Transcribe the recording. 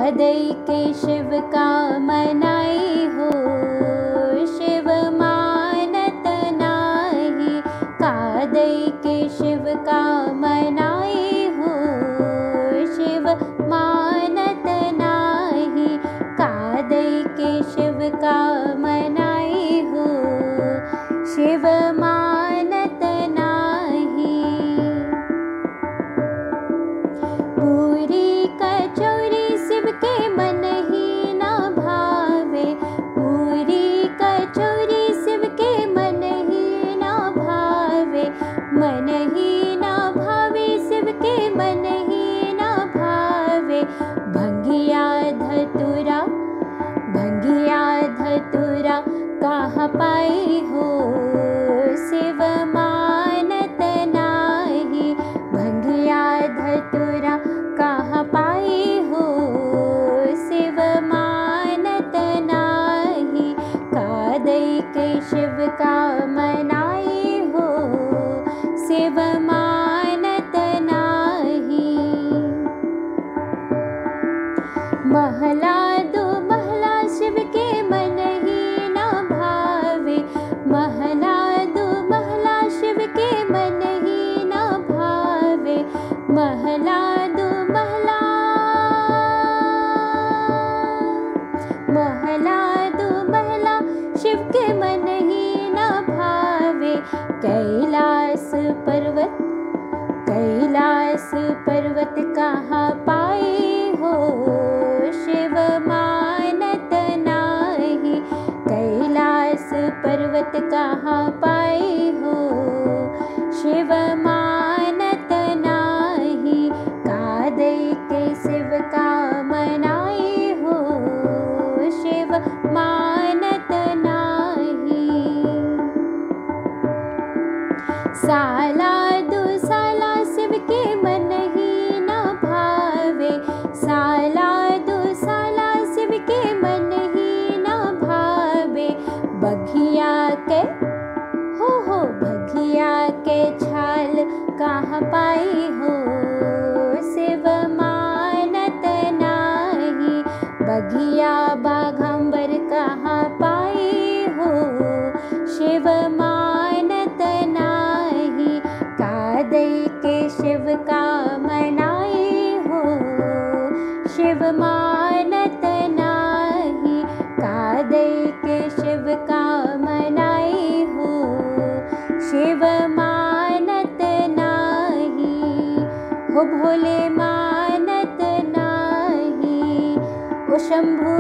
कादई के शिव का मनाई हो, शिव मानत नाही। कादई के शिव का मनाई हो, शिव मानत नाही। कादई के शिव का मनाई हो, शिव मानत नाही। पूरी कचौरी शिव के मन ही न भावे, पूरी कचौरी शिव के मन ही न भावे। मन ही न भावे शिव के मन ही न भावे। भंगिया धतूरा, भंगिया धतूरा कहाँ पाई हो, शिव मानत नाही। भंगिया धतूरा कहाँ पाई हो, शिव मानत नाही। कादई के शिव का मनाई हो, शिव मानत नाही। महला दो महला शिव के मन ही न भावे। महला दो महला शिव के मन ही न भावे। महला दो महला, महला दो महला शिव के मन ही न भावे। कैलाश पर्वत, कैलाश पर्वत कहाँ पाई हो, शिव मानत नाही। कैलाश पर्वत कहाँ पाई हो, शिव मानत नाही। कादई के शिव का मनाई हो, शिव मानत नाही। साला दो साला शिव के मन ही न भावे। साला दो साला शिव के मन ही न भावे। बघिया के हो बघिया के छाल कहाँ पाई हो, शिव मानत नाही। बघिया बाघंबर कहाँ पाई हो, शिव मानत नाही। कादई के शिव का मनाई हो, शिव मानत नाही। कादई के शिव का मनाई हो, शिव मानत नाही। हो भोले मानत नाही, ओ शंभु